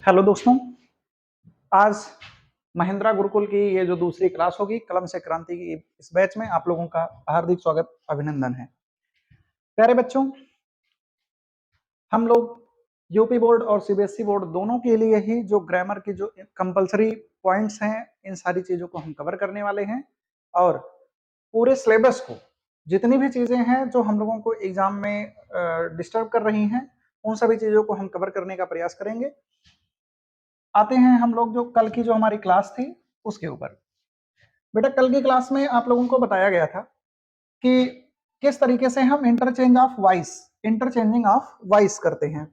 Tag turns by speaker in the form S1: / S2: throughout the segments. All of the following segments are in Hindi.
S1: हेलो दोस्तों, आज महिंद्रा गुरुकुल की ये जो दूसरी क्लास होगी कलम से क्रांति की इस बैच में आप लोगों का हार्दिक स्वागत अभिनंदन है। प्यारे बच्चों, हम लोग यूपी बोर्ड और सीबीएसई बोर्ड दोनों के लिए ही जो ग्रामर की जो कंपलसरी पॉइंट्स हैं इन सारी चीजों को हम कवर करने वाले हैं और पूरे सिलेबस को जितनी भी चीजें हैं जो हम लोगों को एग्जाम में डिस्टर्ब कर रही हैं उन सभी चीजों को हम कवर करने का प्रयास करेंगे। आते हैं हम लोग जो कल की जो हमारी क्लास थी उसके ऊपर। बेटा, कल की क्लास में आप लोगों को बताया गया था कि किस तरीके से हम इंटरचेंजिंग ऑफ वॉइस करते हैं।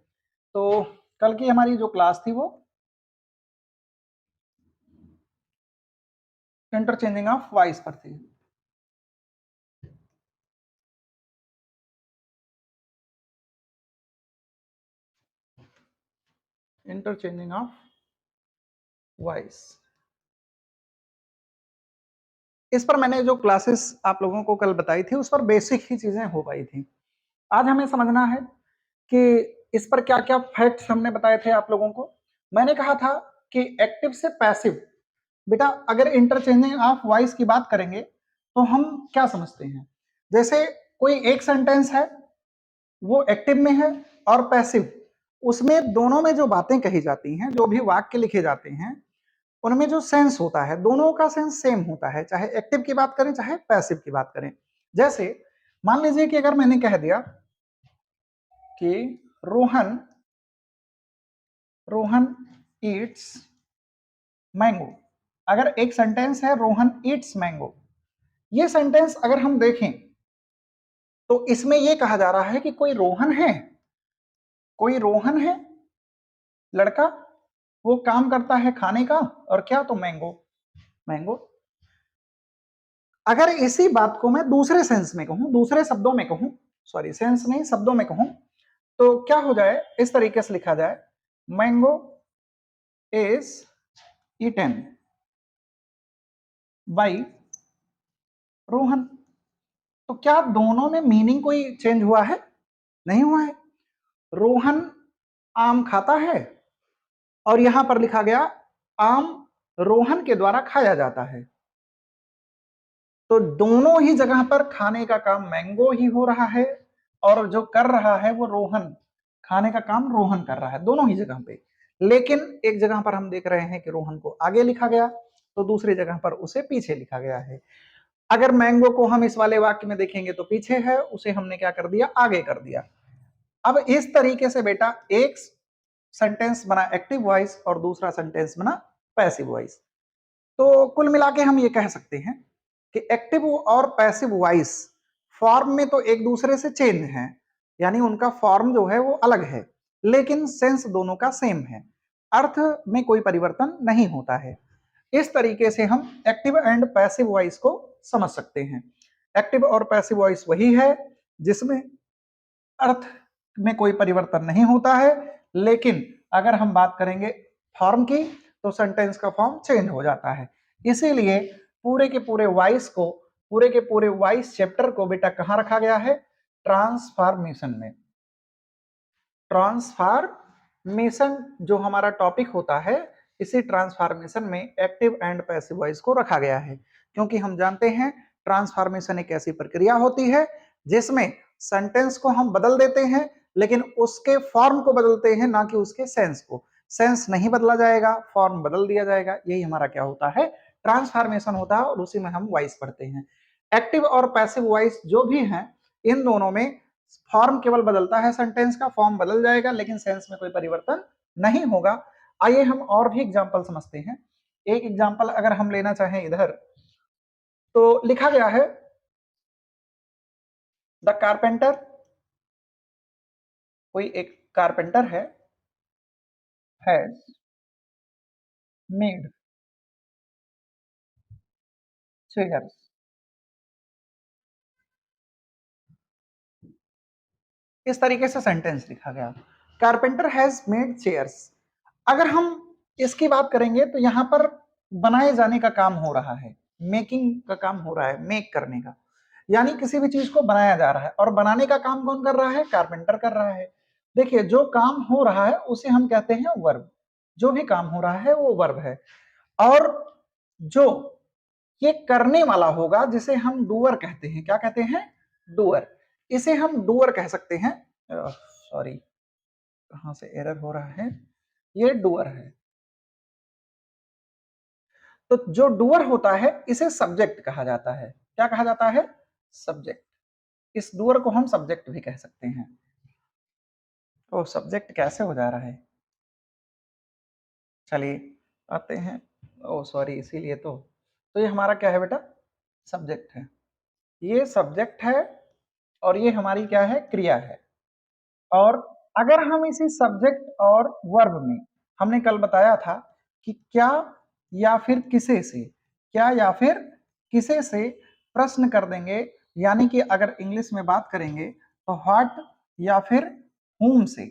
S1: तो कल की हमारी जो क्लास थी वो इंटरचेंजिंग ऑफ वॉइस पर थी। इंटरचेंजिंग ऑफ वॉइस, इस पर मैंने जो क्लासेस आप लोगों को कल बताई थी उस पर बेसिक ही चीजें हो पाई थी। आज हमें समझना है कि इस पर क्या क्या फैक्ट्स हमने बताए थे आप लोगों को। मैंने कहा था कि एक्टिव से पैसिव, बेटा अगर इंटरचेंजिंग ऑफ वॉइस की बात करेंगे तो हम क्या समझते हैं, जैसे कोई एक सेंटेंस है वो एक्टिव में है और पैसिव, उसमें दोनों में जो बातें कही जाती हैं, जो भी वाक्य लिखे जाते हैं, उनमें जो सेंस होता है दोनों का सेंस सेम होता है, चाहे एक्टिव की बात करें चाहे पैसिव की बात करें। जैसे मान लीजिए कि अगर मैंने कह दिया कि रोहन रोहन ईट्स मैंगो, अगर एक सेंटेंस है रोहन ईट्स मैंगो, ये सेंटेंस अगर हम देखें तो इसमें यह कहा जा रहा है कि कोई रोहन है लड़का, वो काम करता है खाने का, और क्या, तो मैंगो मैंगो। अगर इसी बात को मैं दूसरे सेंस में कहूं, दूसरे शब्दों में कहूं, सॉरी सेंस नहीं शब्दों में कहूं, तो क्या हो जाए, इस तरीके से लिखा जाए, mango is eaten by Rohan. तो क्या दोनों में मीनिंग कोई चेंज हुआ है? नहीं हुआ है। रोहन आम खाता है और यहां पर लिखा गया आम रोहन के द्वारा खाया जाता है। तो दोनों ही जगह पर खाने का काम मैंगो ही हो रहा है और जो कर रहा है वो रोहन, खाने का काम रोहन कर रहा है दोनों ही जगह पे। लेकिन एक जगह पर हम देख रहे हैं कि रोहन को आगे लिखा गया, तो दूसरी जगह पर उसे पीछे लिखा गया है। अगर मैंगो को हम इस वाले वाक्य में देखेंगे तो पीछे है, उसे हमने क्या कर दिया, आगे कर दिया। अब इस तरीके से बेटा एक सेंटेंस बना एक्टिव वॉइस और दूसरा सेंटेंस बना पैसिव वॉइस। तो कुल मिला के हम ये कह सकते हैं कि एक्टिव और पैसिव वॉइस फॉर्म में तो एक दूसरे से चेंज है, यानी उनका फॉर्म जो है वो अलग है, लेकिन सेंस दोनों का सेम है, अर्थ में कोई परिवर्तन नहीं होता है। इस तरीके से हम एक्टिव एंड पैसिव वॉइस को समझ सकते हैं। एक्टिव और पैसिव वॉइस वही है जिसमें अर्थ में कोई परिवर्तन नहीं होता है, लेकिन अगर हम बात करेंगे फॉर्म की तो सेंटेंस का फॉर्म चेंज हो जाता है। इसीलिए पूरे के पूरे वॉइस चैप्टर को बेटा कहां रखा गया है, ट्रांसफॉर्मेशन में। ट्रांसफॉर्मेशन जो हमारा टॉपिक होता है, इसी ट्रांसफॉर्मेशन में एक्टिव एंड पैसिव वॉइस को रखा गया है, क्योंकि हम जानते हैं ट्रांसफॉर्मेशन एक ऐसी प्रक्रिया होती है जिसमें सेंटेंस को हम बदल देते हैं लेकिन उसके फॉर्म को बदलते हैं, ना कि उसके सेंस को। सेंस नहीं बदला जाएगा, फॉर्म बदल दिया जाएगा, यही हमारा क्या होता है, ट्रांसफॉर्मेशन होता है, और उसी में हम वॉइस पढ़ते हैं। एक्टिव और पैसिव वॉइस जो भी हैं, इन दोनों में फॉर्म केवल बदलता है, सेंटेंस का फॉर्म बदल जाएगा लेकिन सेंस में कोई परिवर्तन नहीं होगा। आइए हम और भी एग्जांपल समझते हैं। एक एग्जांपल अगर हम लेना चाहें इधर, तो लिखा गया है द कारपेंटर, कोई एक कारपेंटर है, हैज मेड चेयर्स। इस तरीके से सेंटेंस लिखा गया, कारपेंटर हैज मेड चेयर्स। अगर हम इसकी बात करेंगे तो यहां पर बनाए जाने का काम हो रहा है, मेकिंग का काम हो रहा है, मेक करने का, यानी किसी भी चीज को बनाया जा रहा है, और बनाने का काम कौन कर रहा है, कारपेंटर कर रहा है। देखिए जो काम हो रहा है उसे हम कहते हैं वर्ब, जो भी काम हो रहा है वो वर्ब है। और जो ये करने वाला होगा जिसे हम डूअर कहते हैं, क्या कहते हैं? डूअर। इसे हम डूअर कह सकते हैं। सॉरी, कहां से एरर हो रहा है? ये डूअर है। तो जो डूअर होता है इसे सब्जेक्ट कहा जाता है। क्या कहा जाता है? सब्जेक्ट। इस डूअर को हम सब्जेक्ट भी कह सकते हैं। ओ, सब्जेक्ट कैसे हो जा रहा है? चलिए आते हैं। ओ सॉरी, इसीलिए तो ये हमारा क्या है बेटा? सब्जेक्ट है। ये सब्जेक्ट है और ये हमारी क्या है? क्रिया है। और अगर हम इसी सब्जेक्ट और वर्ब में, हमने कल बताया था कि क्या या फिर किसे से, क्या या फिर किसे से प्रश्न कर देंगे, यानी कि अगर इंग्लिश में बात करेंगे तो व्हाट या फिर whom से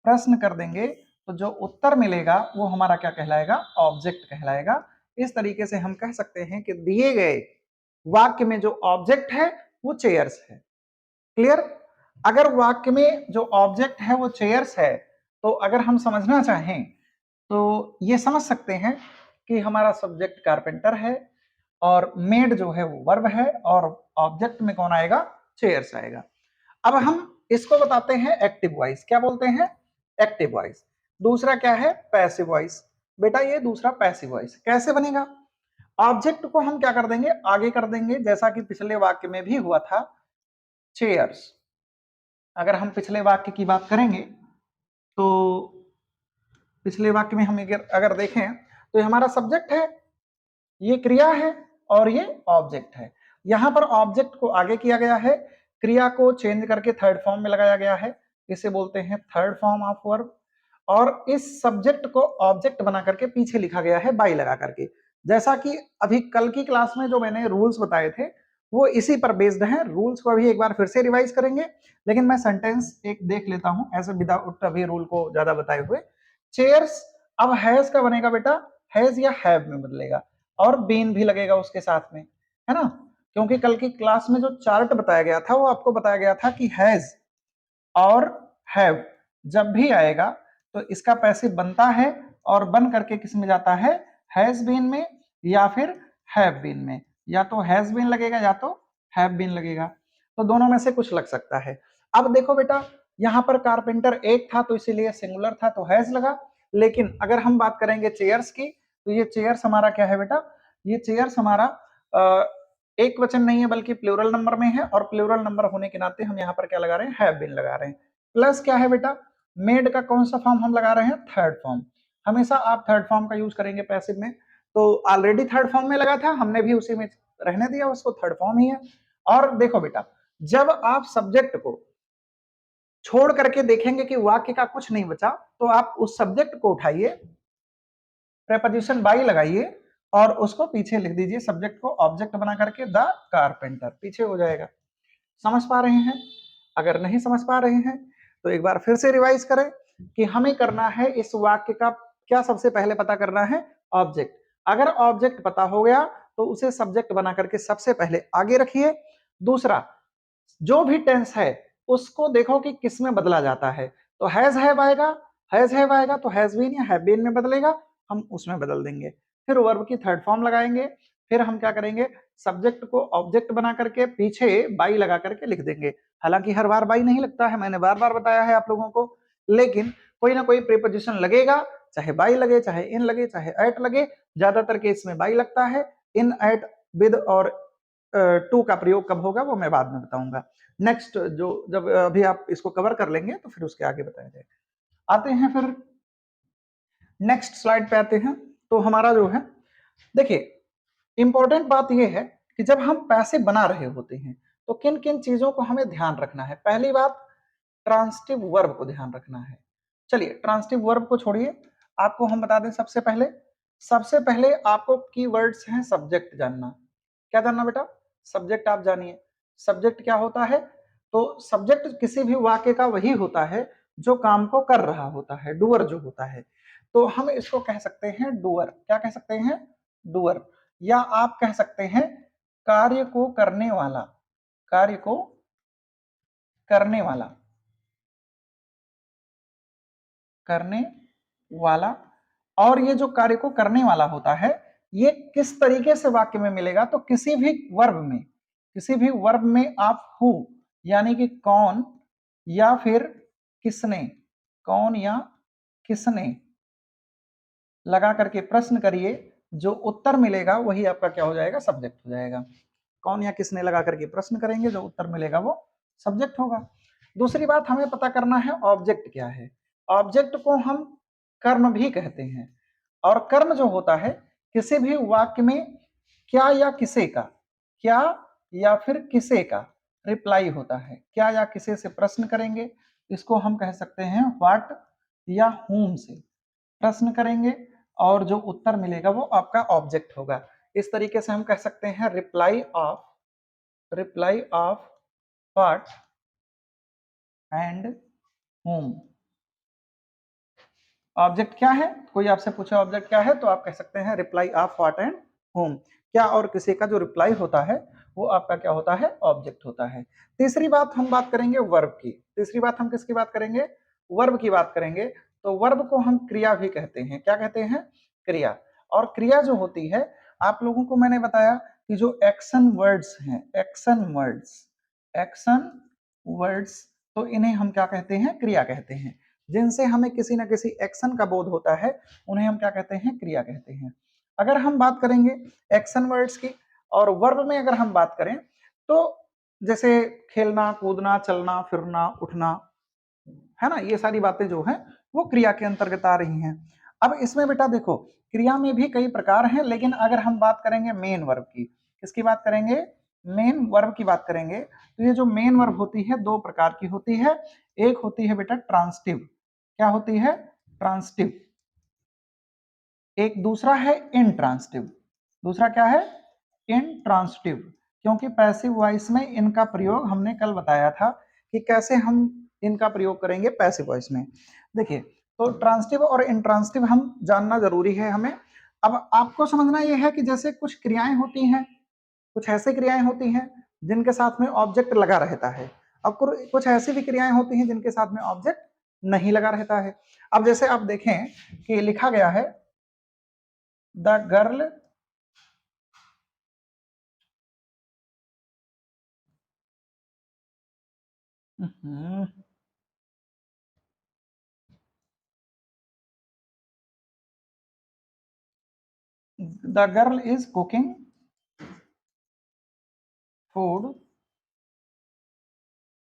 S1: प्रश्न कर देंगे तो जो उत्तर मिलेगा वो हमारा क्या कहलाएगा? ऑब्जेक्ट कहलाएगा। इस तरीके से हम कह सकते हैं कि दिए गए वाक्य में जो ऑब्जेक्ट है वो चेयर्स है। क्लियर? अगर वाक्य में जो ऑब्जेक्ट है वो चेयर्स है, तो अगर हम समझना चाहें तो ये समझ सकते हैं कि हमारा सब्जेक्ट कारपेंटर है और मेड जो है वो वर्ब है और ऑब्जेक्ट में कौन आएगा? चेयर्स आएगा। अब हम इसको बताते हैं एक्टिव वॉइस। क्या बोलते हैं? Active voice. दूसरा क्या है? Passive voice. बेटा ये दूसरा पैसिव वॉइस कैसे बनेगा? ऑब्जेक्ट को हम क्या कर देंगे? आगे कर देंगे, जैसा कि पिछले वाक्य में भी हुआ था, चेयर्स। अगर हम पिछले वाक्य की बात करेंगे तो पिछले वाक्य में हम अगर देखें तो ये हमारा सब्जेक्ट है, ये क्रिया है और ये ऑब्जेक्ट है। यहां पर ऑब्जेक्ट को आगे किया गया है, क्रिया को चेंज करके थर्ड फॉर्म में लगाया गया है, इसे बोलते हैं थर्ड फॉर्म ऑफ वर्ब। और इस सब्जेक्ट को ऑब्जेक्ट बना करके पीछे लिखा गया है बाई लगा करके। जैसा कि अभी कल की क्लास में जो मैंने रूल्स बताए थे वो इसी पर बेस्ड हैं। रूल्स को अभी एक बार फिर से रिवाइज करेंगे, लेकिन मैं सेंटेंस एक देख लेता हूं ऐसे विदाउट अभी रूल को ज्यादा बताए हुए। चेयर्स, अब हैज का बनेगा बेटा, हैज या हैव में बदलेगा और बीन भी लगेगा उसके साथ में, है ना? क्योंकि कल की क्लास में जो चार्ट बताया गया था वो आपको बताया गया था कि हैज और हैव जब भी आएगा तो इसका पैसिव बनता है और बन करके किस में जाता है? हैज बीन में या फिर हैव बीन में। या तो हैज बीन लगेगा या तो हैव बीन लगेगा, तो दोनों में से कुछ लग सकता है। अब देखो बेटा, यहां पर कारपेंटर एक था तो इसीलिए सिंगुलर था तो हैज लगा, लेकिन अगर हम बात करेंगे चेयर्स की तो ये चेयर्स हमारा क्या है बेटा? ये चेयर्स हमारा एक वचन नहीं है बल्कि प्लूरल नंबर में है, और प्लूरल नंबर होने के नाते हम यहाँ पर क्या लगा रहे हैं? हैव बीन लगा रहे हैं। प्लस क्या है बेटा? मेड का कौन सा फॉर्म हम लगा रहे हैं? Third form. हमेशा आप थर्ड फॉर्म का यूज करेंगे पैसिव में, तो ऑलरेडी थर्ड फॉर्म में लगा था, हमने भी उसी में रहने दिया, उसको थर्ड फॉर्म ही है। और देखो बेटा, जब आप सब्जेक्ट को छोड़ करके देखेंगे कि वाक्य का कुछ नहीं बचा, तो आप उस सब्जेक्ट को उठाइए, प्रेपोजिशन बाई लगाइए और उसको पीछे लिख दीजिए, सब्जेक्ट को ऑब्जेक्ट बना करके द कारपेंटर, पीछे हो जाएगा। समझ पा रहे हैं? अगर नहीं समझ पा रहे हैं तो एक बार फिर से रिवाइज करें कि हमें करना है इस वाक्य का क्या? सबसे पहले पता करना है ऑब्जेक्ट। अगर ऑब्जेक्ट पता हो गया तो उसे सब्जेक्ट बना करके सबसे पहले आगे रखिए। दूसरा, जो भी टेंस है उसको देखो कि किस में बदला जाता है, तो हैज हैव आएगा, हैज हैव आएगा तो हैज बीन या हैव बीन में बदलेगा, हम उसमें बदल देंगे। फिर वर्ब की थर्ड फॉर्म लगाएंगे, फिर हम क्या करेंगे? सब्जेक्ट को ऑब्जेक्ट बना करके पीछे बाई लगा करके लिख देंगे। हालांकि हर बार बाई नहीं लगता है, मैंने बार बार बताया है आप लोगों को, लेकिन कोई ना कोई प्रीपोजिशन लगेगा, चाहे बाई लगे, चाहे इन लगे, चाहे एट लगे। ज्यादातर केस में बाई लगता है। इन, एट, विद और टू का प्रयोग कब होगा वो मैं बाद में बताऊंगा। नेक्स्ट जो जब अभी आप इसको कवर कर लेंगे तो फिर उसके आगे बताया जाएगा। आते हैं फिर नेक्स्ट स्लाइड पे आते हैं। तो हमारा जो है, देखिए, इंपॉर्टेंट बात यह है कि जब हम पैसे बना रहे होते हैं तो किन किन चीजों को हमें ध्यान रखना है। पहली बात, ट्रांसिटिव वर्ब को ध्यान रखना है। चलिए, ट्रांसिटिव वर्ब को छोड़िए, आपको हम बता दें सबसे पहले आपको कीवर्ड्स हैं सब्जेक्ट जानना। क्या जानना बेटा? सब्जेक्ट आप जानिए। सब्जेक्ट क्या होता है? तो सब्जेक्ट किसी भी वाक्य का वही होता है जो काम को कर रहा होता है, डूअर जो होता है। तो हम इसको कह सकते हैं डूअर। क्या कह सकते हैं? डूअर। या आप कह सकते हैं कार्य को करने वाला, कार्य को करने वाला, करने वाला। और ये जो कार्य को करने वाला होता है ये किस तरीके से वाक्य में मिलेगा, तो किसी भी वर्ब में आप हु यानी कि कौन या फिर किसने, कौन या किसने लगा करके प्रश्न करिए, जो उत्तर मिलेगा वही आपका क्या हो जाएगा, सब्जेक्ट हो जाएगा। कौन या किसने लगा करके प्रश्न करेंगे, जो उत्तर मिलेगा वो सब्जेक्ट होगा। दूसरी बात हमें पता करना है ऑब्जेक्ट क्या है। ऑब्जेक्ट को हम कर्म भी कहते हैं, और कर्म जो होता है किसी भी वाक्य में क्या या किसे का, क्या या फिर किसे का रिप्लाई होता है। क्या या किसे से प्रश्न करेंगे, इसको हम कह सकते हैं व्हाट या whom से प्रश्न करेंगे, और जो उत्तर मिलेगा वो आपका ऑब्जेक्ट होगा। इस तरीके से हम कह सकते हैं reply of what and whom। Object क्या है, कोई आपसे पूछे ऑब्जेक्ट क्या है, तो आप कह सकते हैं reply of what and whom। क्या और किसी का जो रिप्लाई होता है वो आपका क्या होता है, ऑब्जेक्ट होता है। तीसरी बात हम बात करेंगे वर्ब की। तीसरी बात हम किसकी बात करेंगे, वर्ब की बात करेंगे। तो वर्ब को हम क्रिया भी कहते हैं। क्या कहते हैं, क्रिया। और क्रिया जो होती है, आप लोगों को मैंने बताया कि जो एक्शन वर्ड्स हैं, एक्शन वर्ड्स, तो इन्हें हम क्या कहते हैं, क्रिया कहते हैं। जिनसे हमें किसी ना किसी एक्शन का बोध होता है उन्हें हम क्या कहते हैं, क्रिया कहते हैं। अगर हम बात करेंगे एक्शन वर्ड्स की, और वर्ब में अगर हम बात करें तो जैसे खेलना, कूदना, चलना, फिरना, उठना, है ना, ये सारी बातें जो हैं वो क्रिया के अंतर्गत आ रही हैं। अब इसमें बेटा देखो, क्रिया में भी कई प्रकार हैं, लेकिन अगर हम बात करेंगे मेन वर्ब की, किसकी बात करेंगे, मेन वर्ब की बात करेंगे, तो ये जो मेन वर्ब होती है दो प्रकार की होती है। एक होती है बेटा ट्रांसटिव। क्या होती है, ट्रांसटिव। एक दूसरा है इंट्रांसटिव। दूसरा क्या है, इंट्रांसटिव। क्योंकि पैसिव वॉइस में इनका प्रयोग हमने कल बताया था कि कैसे हम इनका प्रयोग करेंगे पैसिव वॉइस में। देखिए, तो ट्रांसटिव और इंट्रांसटिव हम जानना जरूरी है हमें। अब आपको समझना यह है कि जैसे कुछ क्रियाएं होती हैं, कुछ ऐसी क्रियाएं होती हैं जिनके साथ में ऑब्जेक्ट लगा रहता है। अब कुछ ऐसी भी क्रियाएं होती हैं जिनके साथ में ऑब्जेक्ट नहीं लगा रहता है। अब जैसे आप देखें कि लिखा गया है the girl the girl is cooking food.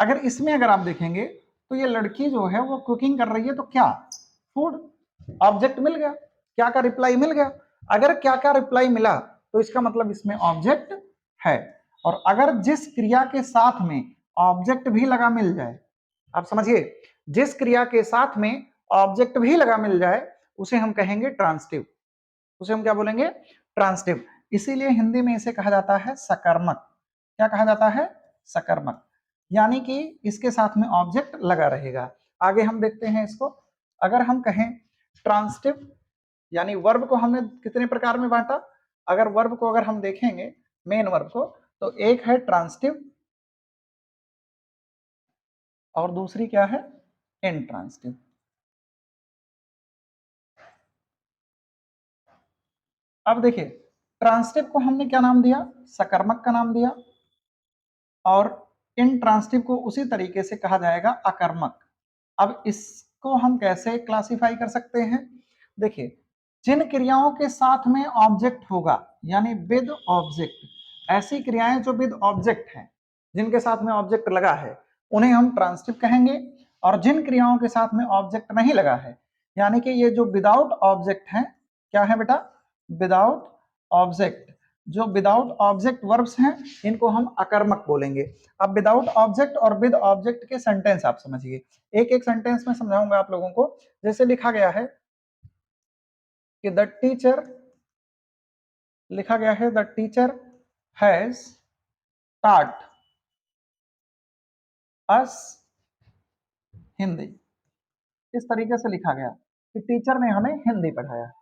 S1: अगर इसमें अगर आप देखेंगे तो ये लड़की जो है वो कुकिंग कर रही है, तो क्या, फूड, ऑब्जेक्ट मिल गया, क्या का रिप्लाई मिल गया। अगर क्या का रिप्लाई मिला तो इसका मतलब इसमें ऑब्जेक्ट है। और अगर जिस क्रिया के साथ में ऑब्जेक्ट भी लगा मिल जाए, आप समझिए, जिस क्रिया के साथ में ऑब्जेक्ट भी लगा मिल जाए उसे हम कहेंगे ट्रांसटिव। उसे हम क्या बोलेंगे, ट्रांसटिव। इसीलिए हिंदी में इसे कहा जाता है सकर्मक। क्या कहा जाता है, सकर्मक। यानी कि इसके साथ में ऑब्जेक्ट लगा रहेगा। आगे हम देखते हैं इसको। अगर हम कहें ट्रांसटिव, यानी वर्ब को हमने कितने प्रकार में बांटा, अगर वर्ब को अगर हम देखेंगे मेन वर्ब को, तो एक है ट्रांसटिव और दूसरी क्या है, इंट्रांसटिव। अब देखिए, ट्रांसटिव को हमने क्या नाम दिया, सकर्मक का नाम दिया, और इंट्रांसटिव को उसी तरीके से कहा जाएगा अकर्मक। अब इसको हम कैसे क्लासिफाई कर सकते हैं, देखिए, जिन क्रियाओं के साथ में ऑब्जेक्ट होगा, यानी विद ऑब्जेक्ट, ऐसी क्रियाएं जो विद ऑब्जेक्ट हैं, जिनके साथ में ऑब्जेक्ट लगा है, उन्हें हम ट्रांसटिव कहेंगे। और जिन क्रियाओं के साथ में ऑब्जेक्ट नहीं लगा है, यानी कि ये जो विदाउट ऑब्जेक्ट है, क्या है बेटा, विदाउट ऑब्जेक्ट, जो विदाउट ऑब्जेक्ट वर्ब्स हैं, इनको हम अकर्मक बोलेंगे। अब विदाउट ऑब्जेक्ट और विद ऑब्जेक्ट के सेंटेंस आप समझिए, एक एक सेंटेंस में समझाऊंगा आप लोगों को। जैसे लिखा गया है कि द टीचर, लिखा गया है द टीचर हैज taught अस हिंदी। इस तरीके से लिखा गया कि टीचर ने हमें हिंदी पढ़ाया।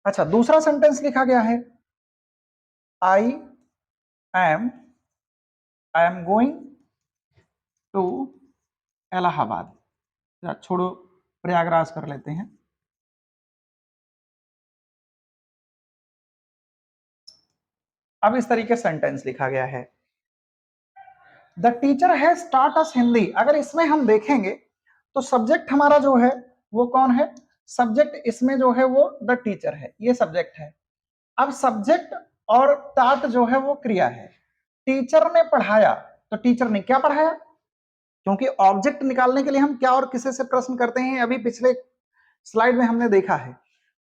S1: अच्छा, दूसरा सेंटेंस लिखा गया है I am I am going to Allahabad. छोड़ो, प्रयागराज कर लेते हैं। अब इस तरीके सेंटेंस लिखा गया है, the teacher has taught us Hindi. अगर इसमें हम देखेंगे तो सब्जेक्ट हमारा जो है वो कौन है, सब्जेक्ट इसमें जो है वो द टीचर है, ये सब्जेक्ट है। अब सब्जेक्ट और टॉट जो है वो क्रिया है। टीचर ने पढ़ाया, तो टीचर ने क्या पढ़ाया, क्योंकि ऑब्जेक्ट निकालने के लिए हम क्या और किसे से प्रश्न करते हैं, अभी पिछले स्लाइड में हमने देखा है।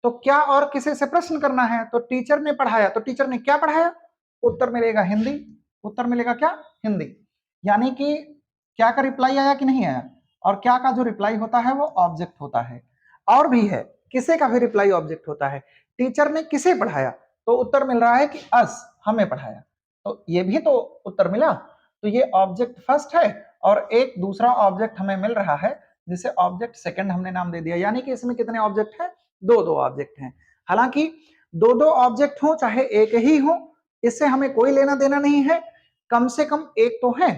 S1: तो क्या और किसे से प्रश्न करना है, तो टीचर ने पढ़ाया, तो टीचर ने क्या पढ़ाया, उत्तर मिलेगा हिंदी, उत्तर मिलेगा क्या, हिंदी। यानी कि क्या का रिप्लाई आया कि नहीं आया, और क्या का जो रिप्लाई होता है वो ऑब्जेक्ट होता है। और भी है, किसे का भी रिप्लाई ऑब्जेक्ट होता है। टीचर ने किसे पढ़ाया, तो उत्तर मिल रहा है कि अस, हमें पढ़ाया, तो ये भी तो उत्तर मिला। तो ये ऑब्जेक्ट फर्स्ट है और एक दूसरा ऑब्जेक्ट हमें मिल रहा है जिसे ऑब्जेक्ट सेकंड हमने नाम दे दिया। यानी कि इसमें कितने ऑब्जेक्ट हैं, दो दो ऑब्जेक्ट हैं। हालांकि दो दो ऑब्जेक्ट हो चाहे एक ही हो, इससे हमें कोई लेना देना नहीं है, कम से कम एक तो है।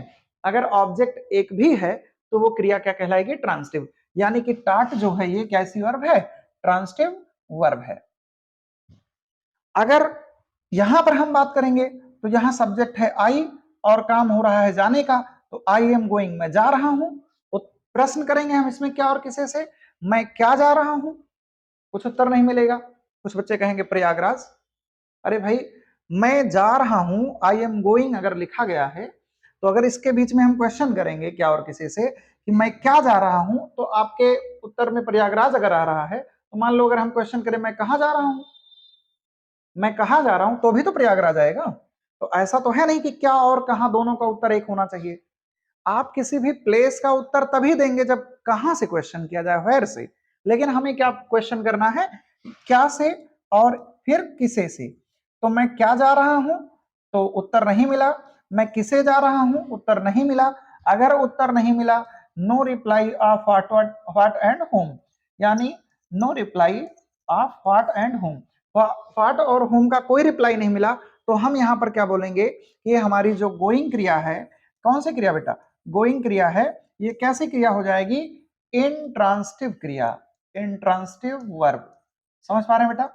S1: अगर ऑब्जेक्ट एक भी है तो वो क्रिया क्या कहलाएगी, ट्रांसिटिव। यानी कि टाट जो है ये कैसी वर्ब है, ट्रांसिटिव वर्ब है। अगर यहां पर हम बात करेंगे तो यहां सब्जेक्ट है आई और काम हो रहा है जाने का, तो आई एम गोइंग, मैं जा रहा हूं। तो प्रश्न करेंगे हम इसमें क्या और किसे से, मैं क्या जा रहा हूं, कुछ उत्तर नहीं मिलेगा। कुछ बच्चे कहेंगे प्रयागराज। अरे भाई, मैं जा रहा हूं, आई एम गोइंग अगर लिखा गया है, तो अगर इसके बीच में हम क्वेश्चन करेंगे क्या और किसी से कि मैं क्या जा रहा हूं, तो आपके उत्तर में प्रयागराज अगर आ रहा है, तो मान लो अगर हम क्वेश्चन करें मैं कहां जा रहा हूं, मैं कहां जा रहा हूं, तो भी तो प्रयागराज आएगा। तो ऐसा तो है नहीं कि क्या और कहां दोनों का उत्तर एक होना चाहिए। आप किसी भी प्लेस का उत्तर तभी देंगे जब कहां से क्वेश्चन किया जाए, वेयर से। लेकिन हमें क्या क्वेश्चन करना है, क्या से और फिर किसे से। तो मैं क्या जा रहा हूं, तो उत्तर नहीं मिला। मैं किसे जा रहा हूं, उत्तर नहीं मिला। अगर उत्तर नहीं मिला, no reply of what and home, यानी no reply of what and home, what और होम का कोई रिप्लाई नहीं मिला, तो हम यहां पर क्या बोलेंगे कि ये हमारी जो गोइंग क्रिया है, कौन सी क्रिया बेटा, गोइंग क्रिया है, ये कैसी क्रिया हो जाएगी, इंट्रांसिटिव क्रिया, इंट्रांसिटिव वर्ब। समझ पा रहे हैं बेटा,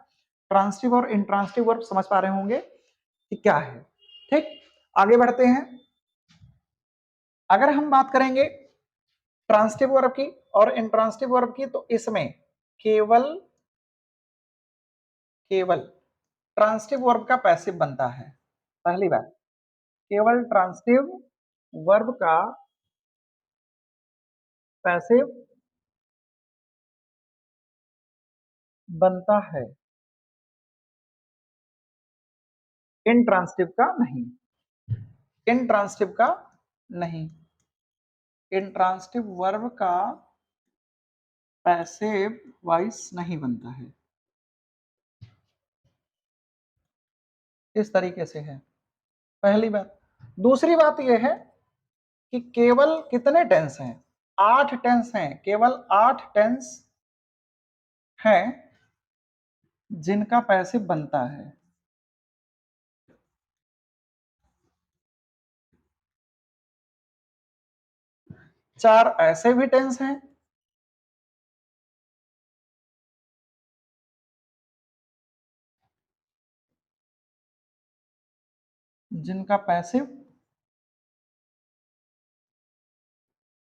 S1: ट्रांसिटिव और इंट्रांसिटिव वर्ब समझ पा रहे होंगे कि क्या है। ठीक, आगे बढ़ते हैं। अगर हम बात करेंगे ट्रांसिटिव वर्ब की और इंट्रांसिटिव वर्ब की, तो इसमें केवल केवल ट्रांसिटिव वर्ब का पैसिव बनता है। पहली बात, केवल ट्रांसिटिव वर्ब का पैसिव बनता है, इंट्रांसिटिव का नहीं, इंट्रांसिटिव का नहीं, इंट्रांसिटिव वर्ब का पैसिव वॉइस नहीं बनता है। इस तरीके से है, पहली बात। दूसरी बात यह है कि केवल कितने टेंस हैं, 8 टेंस हैं, केवल 8 टेंस हैं जिनका पैसिव बनता है। चार ऐसे भी टेंस हैं जिनका पैसिव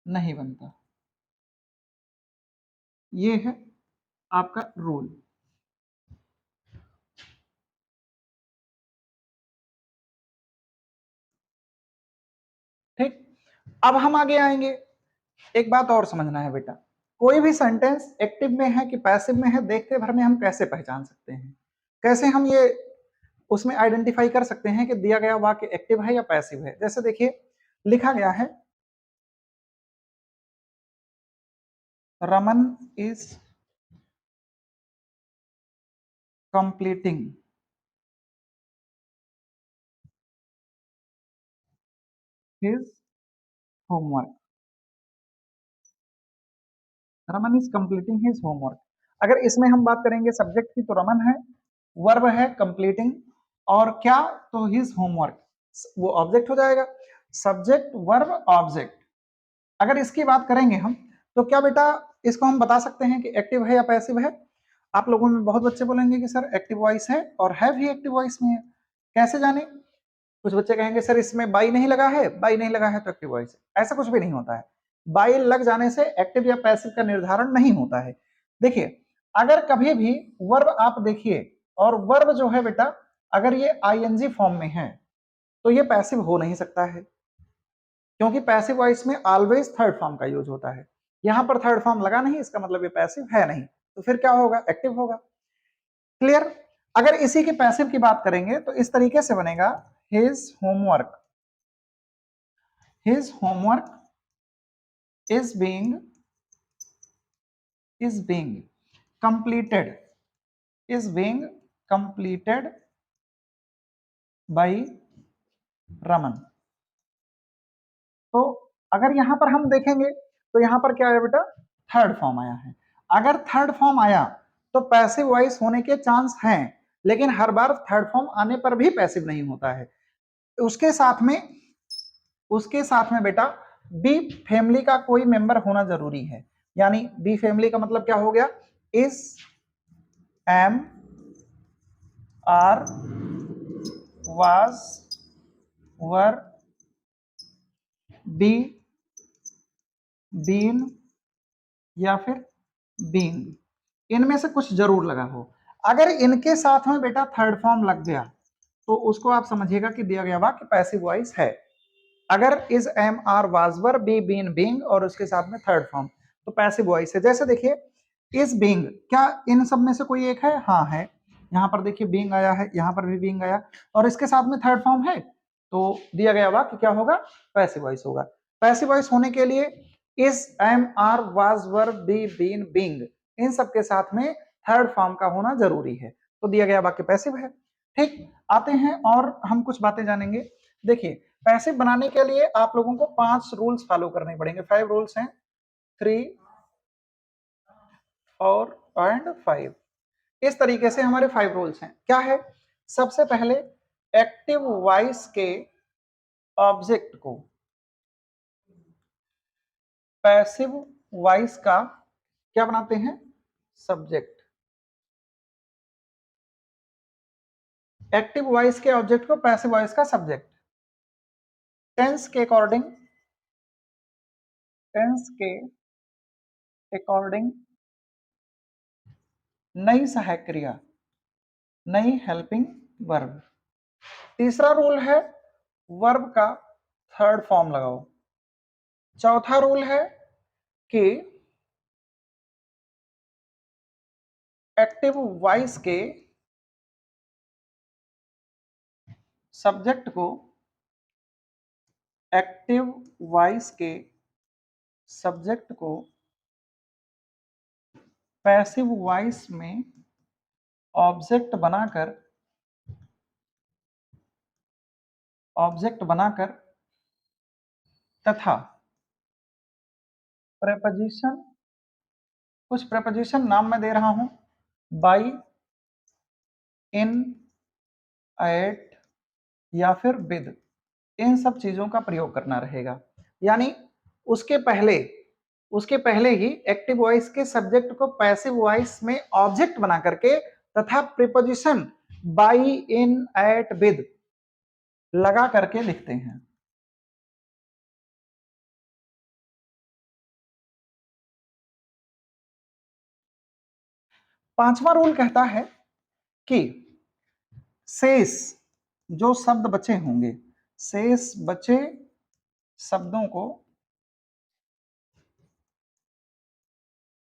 S1: नहीं बनता। ये है आपका रूल। ठीक, अब हम आगे आएंगे। एक बात और समझना है बेटा, कोई भी सेंटेंस एक्टिव में है कि पैसिव में है, देखते भर में हम कैसे पहचान सकते हैं, कैसे हम ये उसमें आइडेंटिफाई कर सकते हैं कि दिया गया वाक्य एक्टिव है या पैसिव है। जैसे देखिए, लिखा गया है Raman is completing his homework, Raman is completing his homework. अगर इसमें हम बात करेंगे सब्जेक्ट की, तो रमन है, वर्ब है कंप्लीटिंग, और क्या, तो हिज होमवर्क, वो ऑब्जेक्ट हो जाएगा। Subject verb object. अगर इसकी बात करेंगे हम, तो क्या बेटा इसको हम बता सकते हैं कि एक्टिव है या पैसिव है। आप लोगों में बहुत बच्चे बोलेंगे कि सर एक्टिव वॉइस है, और है भी एक्टिव वॉइस में है। कैसे जाने, कुछ बच्चे कहेंगे सर इसमें बाई नहीं लगा है, बाई नहीं लगा है तो एक्टिव वॉइस। ऐसा कुछ भी नहीं होता है, बाई लग जाने से एक्टिव या पैसिव का निर्धारण नहीं होता है। देखिए अगर कभी भी वर्ब आप देखिए और वर्ब जो है बेटा अगर ये आईएनजी फॉर्म में है तो ये पैसिव हो नहीं सकता है, क्योंकि पैसिव वॉइस में ऑलवेज थर्ड फॉर्म का यूज होता है। यहां पर थर्ड फॉर्म लगा नहीं, इसका मतलब ये पैसिव है नहीं, तो फिर क्या होगा, एक्टिव होगा। क्लियर। अगर इसी की पैसिव की बात करेंगे तो इस तरीके से बनेगा, his homework is being completed by Raman. तो अगर यहां पर हम देखेंगे तो यहां पर क्या आया बेटा, थर्ड फॉर्म आया है। अगर थर्ड फॉर्म आया तो पैसिव वॉइस होने के चांस हैं, लेकिन हर बार थर्ड फॉर्म आने पर भी पैसिव नहीं होता है। उसके साथ में बेटा बी फैमिली का कोई मेंबर होना जरूरी है। यानी बी फैमिली का मतलब क्या हो गया, is, am, are, was, were, be, been या फिर बीन, इनमें से कुछ जरूर लगा हो। अगर इनके साथ में बेटा थर्ड फॉर्म लग गया तो उसको आप समझिएगा कि दिया गया वाक्य पैसिव वॉइस है। अगर is, am, are, was, were, be, been, being और उसके साथ में थर्ड फॉर्म तो पैसिव वॉइस है। जैसे देखिए इज बीइंग, क्या इन सब में से कोई एक है, हाँ है। यहां पर देखिए बीइंग आया है, यहां पर भी बीइंग आया और इसके साथ में थर्ड फॉर्म है, तो दिया गया वाक्य क्या होगा, पैसिव वॉइस होगा। पैसिव वॉइस होने के लिए is, am, are, was, were, be, been, being इन सब के साथ में थर्ड फॉर्म का होना जरूरी है, तो दिया गया वाक्य पैसिव है। ठीक, आते हैं और हम कुछ बातें जानेंगे। देखिए पैसिव बनाने के लिए आप लोगों को 5 रूल्स फॉलो करने पड़ेंगे। 5 रूल्स हैं, 3, 4 एंड 5। इस तरीके से हमारे 5 रूल्स हैं। क्या है, सबसे पहले एक्टिव वॉइस के ऑब्जेक्ट को पैसिव वॉइस का क्या बनाते हैं, सब्जेक्ट। एक्टिव वॉइस के ऑब्जेक्ट को पैसिव वॉइस का सब्जेक्ट। टेंस के अकॉर्डिंग नई सहायक क्रिया, नई हेल्पिंग वर्ब। तीसरा रूल है वर्ब का थर्ड फॉर्म लगाओ। चौथा रूल है कि एक्टिव वॉइस के सब्जेक्ट को पैसिव वॉइस में ऑब्जेक्ट बनाकर तथा प्रेपोजिशन, कुछ प्रेपोजिशन नाम मैं दे रहा हूं, बाई, इन, एट या फिर विद, इन सब चीजों का प्रयोग करना रहेगा। यानी उसके पहले ही एक्टिव वॉइस के सब्जेक्ट को पैसिव वॉइस में ऑब्जेक्ट बना करके तथा preposition by, in, at, with लगा करके लिखते हैं। पांचवा रूल कहता है कि शेष जो शब्द बचे होंगे, शेष बचे शब्दों को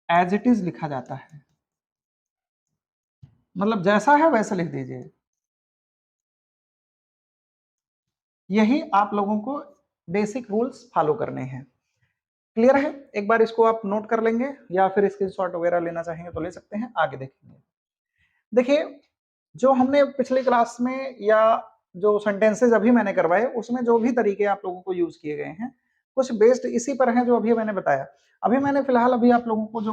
S1: एज इट इज लिखा जाता है। मतलब जैसा है वैसा लिख दीजिए। यही आप लोगों को बेसिक रूल्स फॉलो करने हैं। क्लियर है, एक बार इसको आप नोट कर लेंगे या फिर स्क्रीनशॉट वगैरह लेना चाहेंगे तो ले सकते हैं। आगे देखेंगे। देखिए जो हमने पिछली क्लास में या जो सेंटेंसेस अभी मैंने करवाए उसमें जो भी तरीके आप लोगों को यूज किए गए हैं कुछ बेस्ड इसी पर हैं जो अभी मैंने बताया। अभी मैंने फिलहाल अभी आप लोगों को जो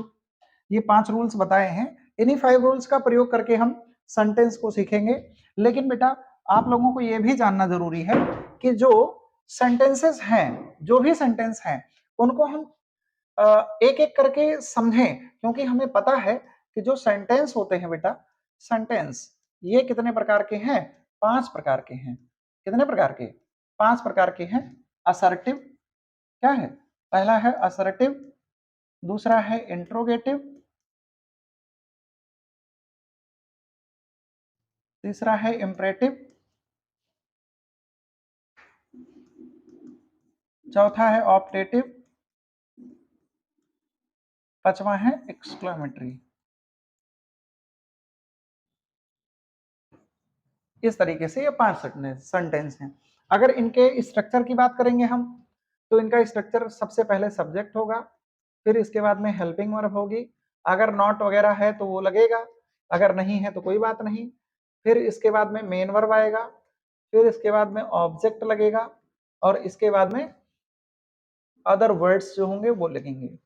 S1: ये 5 रूल्स बताए हैं, इन्हीं 5 रूल्स का प्रयोग करके हम सेंटेंस को सीखेंगे। लेकिन बेटा आप लोगों को यह भी जानना जरूरी है कि जो सेंटेंसेस हैं, जो भी सेंटेंस हैं उनको हम एक एक करके समझें, क्योंकि हमें पता है कि जो सेंटेंस होते हैं बेटा, सेंटेंस ये कितने प्रकार के हैं, 5 प्रकार के हैं। कितने प्रकार के? 5 प्रकार के हैं। असर्टिव क्या है? पहला है असर्टिव, दूसरा है इंट्रोगेटिव, तीसरा है इम्परेटिव, चौथा है ऑप्टेटिव, पांचवा है एक्सक्लेमेटरी। इस तरीके से ये 5 सेंटेंस हैं। अगर इनके स्ट्रक्चर की बात करेंगे हम, तो इनका स्ट्रक्चर सबसे पहले सब्जेक्ट होगा, फिर इसके बाद में हेल्पिंग वर्ब होगी, अगर नॉट वगैरह है तो वो लगेगा, अगर नहीं है तो कोई बात नहीं, फिर इसके बाद में मेन वर्ब आएगा, फिर इसके बाद में ऑब्जेक्ट लगेगा, और इसके बाद में अदर वर्ड्स जो होंगे वो लगेंगे।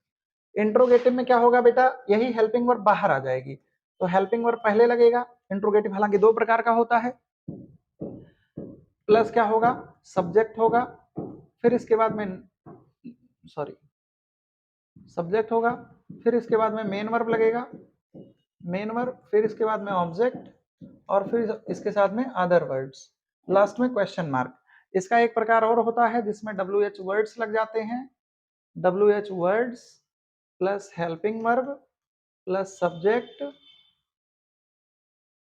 S1: इंट्रोगेटिव में क्या होगा बेटा? यही हेल्पिंग वर्ब बाहर आ जाएगी, तो हेल्पिंग वर्ब पहले लगेगा। इंट्रोगेटिव हालांकि 2 प्रकार का होता है, प्लस क्या होगा? सब्जेक्ट होगा, फिर इसके बाद में सब्जेक्ट होगा, फिर इसके बाद में मेन वर्ब लगेगा, मेन वर्ब, फिर इसके बाद में ऑब्जेक्ट, और फिर इसके साथ में अदर वर्ड्स, लास्ट में क्वेश्चन मार्क। इसका एक प्रकार और होता है जिसमें WH वर्ड्स लग जाते हैं। WH words plus helping verb plus subject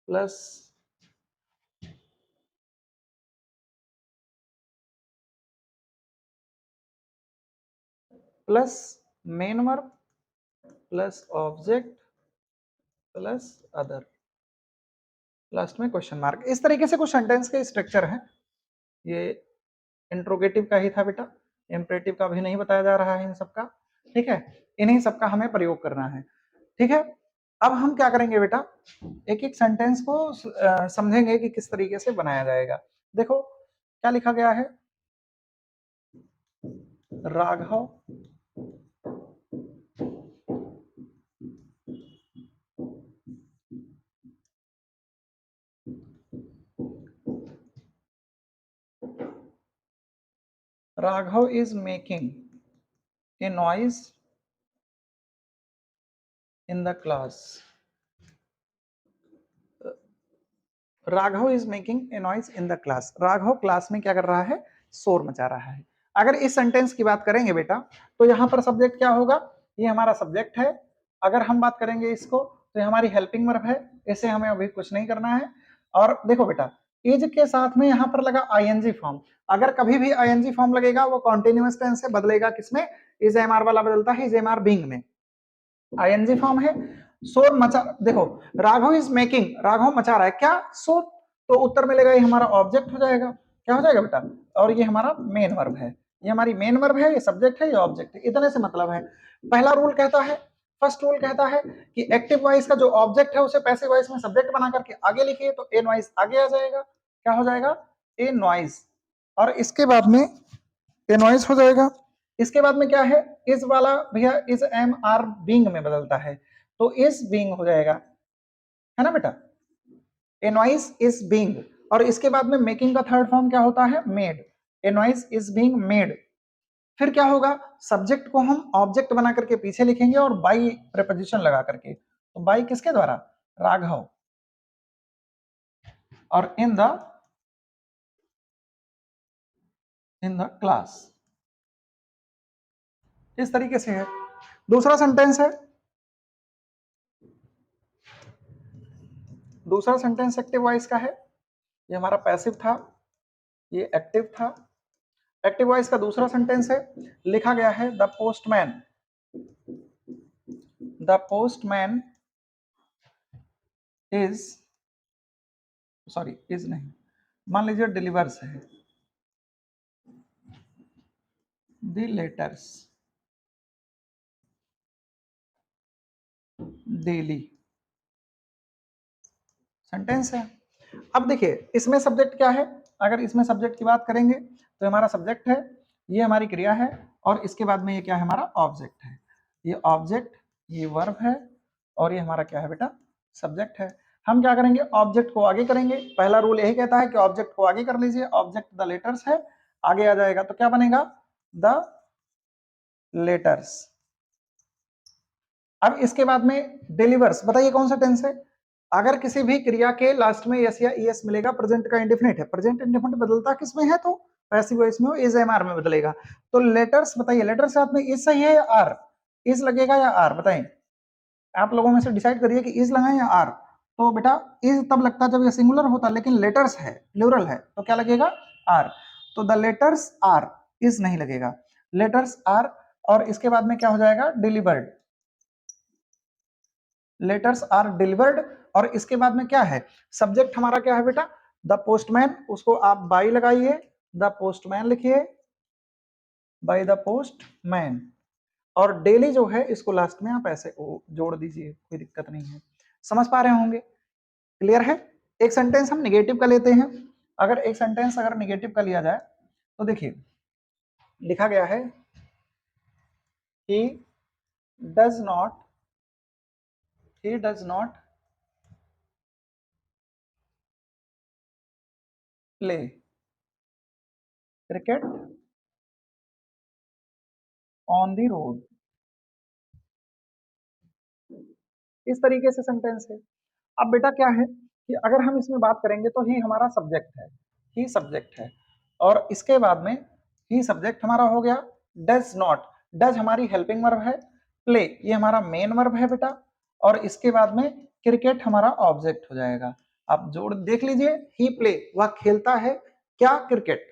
S1: plus main verb plus object plus other, last में क्वेश्चन मार्क। इस तरीके से कुछ सेंटेंस के स्ट्रक्चर हैं। ये इंट्रोगेटिव का ही था बेटा, इंपरेटिव का भी नहीं बताया जा रहा है इन सबका, ठीक है। इन्हीं सबका हमें प्रयोग करना है, ठीक है। अब हम क्या करेंगे बेटा, एक एक सेंटेंस को समझेंगे कि किस तरीके से बनाया जाएगा। देखो क्या लिखा गया है, Raghav Raghav is making a noise in the class. Raghav is making a noise in the class. Raghav class में क्या कर रहा है? शोर मचा रहा है। अगर इस सेंटेंस की बात करेंगे बेटा, तो यहाँ पर सब्जेक्ट क्या होगा? ये हमारा सब्जेक्ट है। अगर हम बात करेंगे इसको, तो ये हमारी हेल्पिंग वर्ब है, इसे हमें अभी कुछ नहीं करना है। और देखो बेटा, इज के साथ में यहाँ पर लगा आईएनजी फॉर्म। अगर कभी भी आईएनजी फॉर्म लगेगा वो कॉन्टिन्यूअस टेंस से बदलेगा, किसमें? इज एमआर वाला बदलता है इज एमआर बीइंग में। आईएनजी फॉर्म है, शोर मचा, देखो राघव इज मेकिंग, राघव मचा रहा है क्या? शोर। तो उत्तर मिलेगा, ये हमारा ऑब्जेक्ट हो जाएगा। क्या हो जाएगा बेटा? और ये हमारा मेन वर्ब है, ये हमारी मेन वर्ब है, ये सब्जेक्ट है, ये ऑब्जेक्ट है। इतने से मतलब है। पहला रूल कहता है, फर्स्ट रूल कहता है कि एक्टिव वॉइस का जो ऑब्जेक्ट है उसे पैसिव वॉइस में सब्जेक्ट बना करके आगे लिखिए, तो ए नॉइज आगे आ जाएगा। क्या हो जाएगा? ए नॉइज। और इसके बाद में ए नॉइज हो जाएगा। इसके बाद में क्या है? इस वाला भैया इस एम आर बींग में बदलता है, तो इस बींग हो जाएगा, है ना बेटा? ए नॉइज इज बींग। और इसके बाद में मेकिंग का थर्ड फॉर्म क्या होता है? Made. A noise is being made. फिर क्या होगा? सब्जेक्ट को हम ऑब्जेक्ट बना करके पीछे लिखेंगे और बाई प्रीपोजिशन लगा करके, तो बाई किसके द्वारा? राघव। और इन द क्लास, इस तरीके से है। दूसरा सेंटेंस है, दूसरा सेंटेंस एक्टिव वॉइस का है। ये हमारा पैसिव था, ये एक्टिव था। एक्टिव वॉइस का दूसरा सेंटेंस है, लिखा गया है the postman is, sorry is नहीं, मान लीजिए डिलीवर्स है द लेटर्स डेली, सेंटेंस है। अब देखिए इसमें सब्जेक्ट क्या है? अगर इसमें सब्जेक्ट की बात करेंगे तो हमारा सब्जेक्ट है, ये हमारी क्रिया है, और इसके बाद में ये क्या है? हमारा ऑब्जेक्ट है। ये ऑब्जेक्ट, ये वर्ब है, और ये हमारा क्या है बेटा? सब्जेक्ट है। हम क्या करेंगे? ऑब्जेक्ट को आगे करेंगे। पहला रूल यही कहता है कि ऑब्जेक्ट को आगे कर लीजिए। ऑब्जेक्ट द लेटर्स है, आगे आ जाएगा, तो क्या बनेगा? The letters. अब इसके बाद में डिलीवर्स, बताइए कौन सा टेंस है? अगर किसी भी क्रिया के लास्ट में यस या ईएस मिलेगा, प्रेजेंट का इंडेफिनिट है, प्रेजेंट इंडेफिनिट बदलता किस में है, तो पैसिव वॉइस में इज एम आर में बदलेगा। तो लेटर्स बताइए, लेटर साथ में इज सही है या आर, इज लगेगा या आर, बताएं आप लोगों में से डिसाइड करिए कि इज लगाएं या आर। तो बेटा इज तब लगता जब ये सिंगुलर होता, लेकिन लेटर्स है प्लूरल है तो क्या लगेगा, आर। तो द लेटर्स आर, इज नहीं लगेगा, लेटर्स आर। और इसके बाद में क्या हो जाएगा, डिलीवर्ड, लेटर्स आर डिलीवर्ड। और इसके बाद में क्या है, सब्जेक्ट हमारा क्या है बेटा, द पोस्टमैन, उसको आप बाई लगाइए, द पोस्टमैन लिखिए, बाई द पोस्टमैन। और डेली जो है इसको लास्ट में आप ऐसे जोड़ दीजिए, कोई दिक्कत नहीं है। समझ पा रहे होंगे, क्लियर है। एक सेंटेंस हम निगेटिव का लेते हैं। अगर एक सेंटेंस अगर निगेटिव का लिया जाए तो देखिए लिखा गया है, he does not play cricket on the road, इस तरीके से सेंटेंस है। अब बेटा क्या है कि अगर हम इसमें बात करेंगे तो ही हमारा सब्जेक्ट है, ही सब्जेक्ट है। और इसके बाद में ही सब्जेक्ट हमारा हो गया, डज नॉट, डज हमारी हेल्पिंग वर्ब है, प्ले ये हमारा मेन वर्ब है बेटा। और इसके बाद में क्रिकेट हमारा ऑब्जेक्ट हो जाएगा। आप जोड़ देख लीजिए, ही प्ले वह खेलता है क्या, क्रिकेट।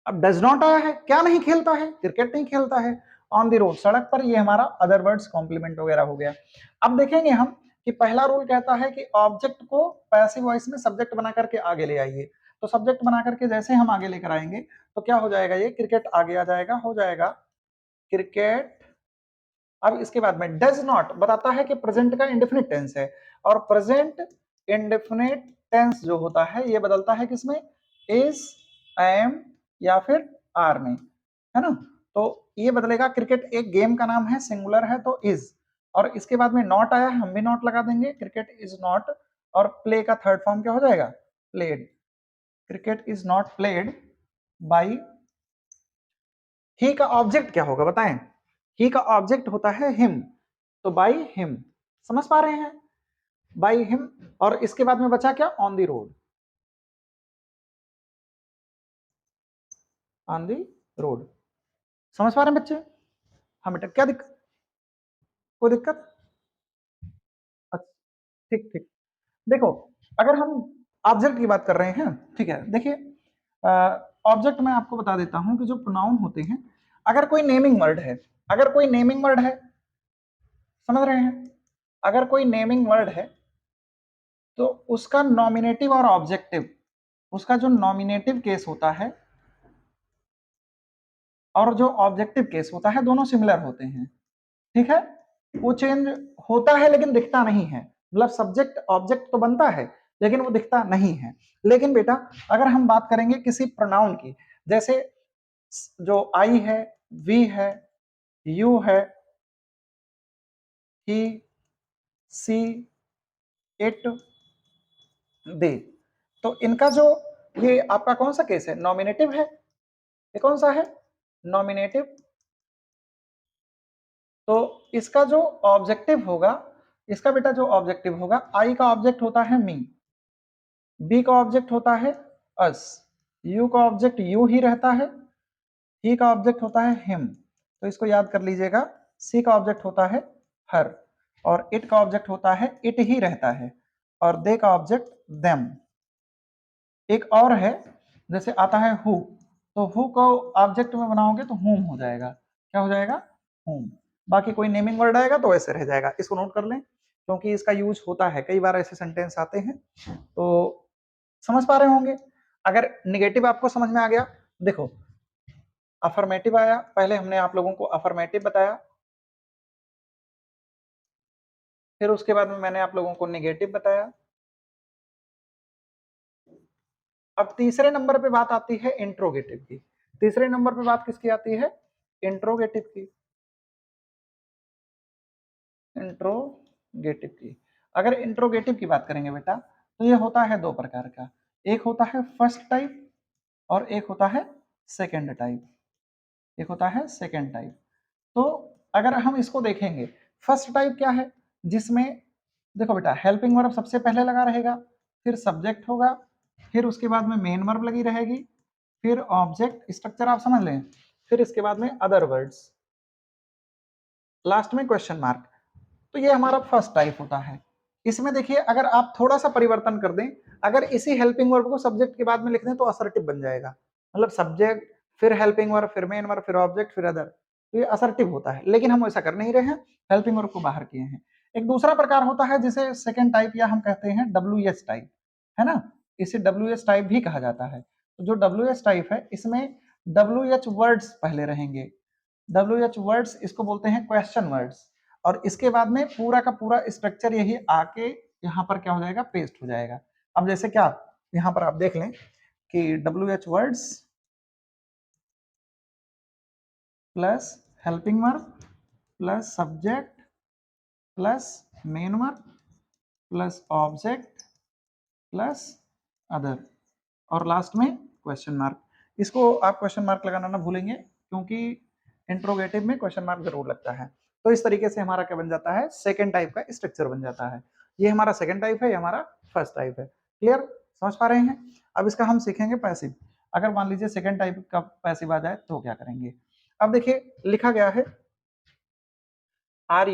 S1: अब डज नॉट आया है, क्या नहीं खेलता है, क्रिकेट नहीं खेलता है। ऑन द रोड सड़क पर, ये हमारा अदर वर्ड्स कॉम्प्लीमेंट वगैरह हो गया। अब देखेंगे हम कि पहला रूल कहता है कि ऑब्जेक्ट को पैसिव वॉइस में सब्जेक्ट बना करके आगे ले आइए। तो सब्जेक्ट बना करके जैसे हम आगे लेकर आएंगे तो क्या हो जाएगा, ये क्रिकेट आगे आ जाएगा, हो जाएगा क्रिकेट। अब इसके बाद में डज नॉट बताता है कि प्रेजेंट का इंडेफिनिट टेंस है, और प्रेजेंट इंडेफिनिट टेंस जो होता है ये बदलता है किसमें, इज, एम या फिर आर में, है ना। तो ये बदलेगा, क्रिकेट एक गेम का नाम है, सिंगुलर है तो इज। और इसके बाद में नॉट आया है, हम भी नॉट लगा देंगे, क्रिकेट इज नॉट। और प्ले का थर्ड फॉर्म क्या हो जाएगा, played, cricket is not played by. He का ऑब्जेक्ट क्या होगा बताएं, ही का ऑब्जेक्ट होता है हिम, तो बाई हिम, समझ पा रहे हैं, बाई हिम। और इसके बाद में बचा क्या, on the road, on the road, समझ पा रहे हैं बच्चे। हाँ बेटा क्या दिक्कत, कोई दिक्कत, अच्छा, ठीक ठीक। देखो अगर हम ऑब्जेक्ट की बात कर रहे हैं, ठीक है, देखिए ऑब्जेक्ट मैं आपको बता देता हूं कि जो प्रोनाउन होते हैं, अगर कोई नेमिंग वर्ड है, अगर कोई नेमिंग वर्ड है, समझ रहे हैं, अगर कोई नेमिंग वर्ड है तो उसका नॉमिनेटिव और ऑब्जेक्टिव, उसका जो नॉमिनेटिव केस होता है और जो ऑब्जेक्टिव केस होता है दोनों सिमिलर होते हैं, ठीक है। वो चेंज होता है लेकिन दिखता नहीं है, मतलब सब्जेक्ट ऑब्जेक्ट तो बनता है लेकिन वो दिखता नहीं है। लेकिन बेटा अगर हम बात करेंगे किसी प्रोनाउन की, जैसे जो आई है, वी है, यू है, ही, सी, इट, दे, तो इनका जो ये आपका कौन सा केस है, नॉमिनेटिव है, ये कौन सा है, नॉमिनेटिव। तो इसका जो ऑब्जेक्टिव होगा, इसका बेटा जो ऑब्जेक्टिव होगा, आई का ऑब्जेक्ट होता है मी, बी का ऑब्जेक्ट होता है अस, यू का ऑब्जेक्ट यू ही रहता है, ही का ऑब्जेक्ट होता है हिम, तो इसको याद कर लीजिएगा। सी का ऑब्जेक्ट होता है हर, और इट का ऑब्जेक्ट होता है इट ही रहता है, और दे का ऑब्जेक्ट देम। एक और है, जैसे आता है हु, तो हु को ऑब्जेक्ट में बनाओगे तो हुम हो जाएगा, क्या हो जाएगा, हुम। बाकी कोई नेमिंग वर्ड आएगा तो वैसे रह जाएगा, इसको नोट कर लें क्योंकि इसका यूज होता है, कई बार ऐसे सेंटेंस आते हैं, तो समझ पा रहे होंगे। अगर निगेटिव आपको समझ में आ गया, देखो अफर्मेटिव आया, पहले हमने आप लोगों को अफर्मेटिव बताया, फिर उसके बाद में मैंने आप लोगों को निगेटिव बताया। अब तीसरे नंबर पे बात आती है इंट्रोगेटिव की, तीसरे नंबर पे बात किसकी आती है, इंट्रोगेटिव की, इंट्रोगेटिव की। अगर इंट्रोगेटिव की बात करेंगे बेटा तो ये होता है दो प्रकार का, एक होता है फर्स्ट टाइप और एक होता है सेकेंड टाइप, एक होता है सेकेंड टाइप। तो अगर हम इसको देखेंगे, फर्स्ट टाइप क्या है, जिसमें देखो बेटा, हेल्पिंग वर्ब सबसे पहले लगा रहेगा, फिर सब्जेक्ट होगा, फिर उसके बाद में मेन वर्ब लगी रहेगी, फिर ऑब्जेक्ट, स्ट्रक्चर आप समझ लें, फिर इसके बाद में अदर वर्ड्स, लास्ट में क्वेश्चन मार्क। तो ये हमारा फर्स्ट टाइप होता है। इसमें देखिए, अगर आप थोड़ा सा परिवर्तन कर दें, अगर इसी हेल्पिंग वर्ब को सब्जेक्ट के बाद में लिख दें तो असर्टिव बन जाएगा। मतलब सब्जेक्ट, फिर हेल्पिंग वर्ब, फिर मेन वर्ब, फिर ऑब्जेक्ट, फिर अदर, तो ये असर्टिव होता है। लेकिन हम ऐसा कर नहीं रहे हैं, हेल्पिंग वर्ब को बाहर किए हैं। एक दूसरा प्रकार होता है जिसे सेकेंड टाइप या हम कहते हैं WH टाइप, है ना। इसे WH टाइप भी कहा जाता है। तो जो WH टाइप है, इसमें WH वर्ड्स पहले रहेंगे। WH वर्ड्स इसको बोलते हैं क्वेश्चन वर्ड्स, और इसके बाद में पूरा का पूरा स्ट्रक्चर यही आके यहाँ पर क्या हो जाएगा, पेस्ट हो जाएगा। अब जैसे क्या, यहाँ पर आप देख लें कि WH words plus helping verb plus subject plus main verb plus object plus other, और लास्ट में क्वेश्चन मार्क। इसको आप क्वेश्चन मार्क लगाना ना भूलेंगे, क्योंकि इंट्रोगेटिव में क्वेश्चन मार्क जरूर लगता है। तो इस तरीके से हमारा क्या बन जाता है, सेकेंड टाइप का स्ट्रक्चर बन जाता है। ये हमारा सेकेंड टाइप है, ये हमारा फर्स्ट टाइप है। क्लियर, समझ पा रहे हैं। अब इसका हम सीखेंगे पैसिव। अगर मान लीजिए सेकेंड टाइप का पैसिव आ जाए तो क्या करेंगे। अब देखिए लिखा गया है, are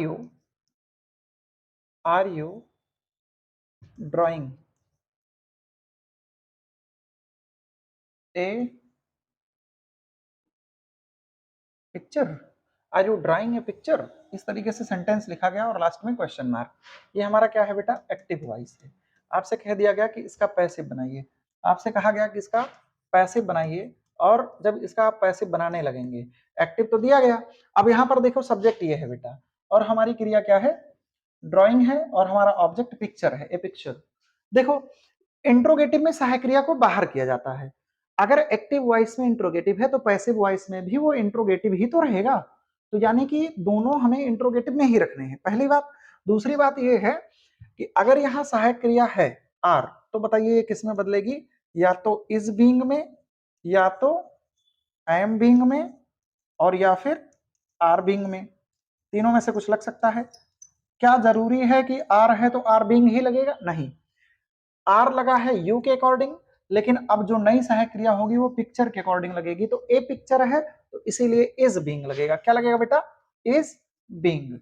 S1: you drawing a picture, are you drawing a picture, इस तरीके से सेंटेंस लिखा गया और लास्ट में क्वेश्चन मार्क। ये हमारा क्या है बेटा, एक्टिव वॉइस है। आपसे कह दिया गया कि इसका पैसिव बनाइए, आपसे कहा गया कि इसका पैसिव बनाइए, और जब इसका आप पैसिव बनाने लगेंगे, एक्टिव तो दिया गया। अब यहाँ पर देखो सब्जेक्ट ये है बेटा, और हमारी क्रिया क्या है, ड्राइंग है, और हमारा ऑब्जेक्ट पिक्चर है, ए पिक्चर। देखो, इंट्रोगेटिव में सहायक क्रिया को बाहर किया जाता है। अगर एक्टिव वॉइस में इंट्रोगेटिव है तो पैसिव वॉइस में भी वो इंट्रोगेटिव ही तो रहेगा। तो यानी कि दोनों हमें इंट्रोगेटिव में ही रखने हैं, पहली बात। दूसरी बात ये है कि अगर यहाँ सहायक क्रिया है आर, तो बताइए ये किस में बदलेगी, या तो इज बीइंग में, या तो एम बीइंग में, और या फिर आर बीइंग में। तीनों में से कुछ लग सकता है। क्या जरूरी है कि आर है तो आर बीइंग ही लगेगा? नहीं, आर लगा है यू के अकॉर्डिंग, लेकिन अब जो नई सहायक क्रिया होगी वो पिक्चर के अकॉर्डिंग लगेगी। तो ए पिक्चर है तो इसीलिए इज बीइंग लगेगा। क्या लगेगा बेटा, इज बीइंग।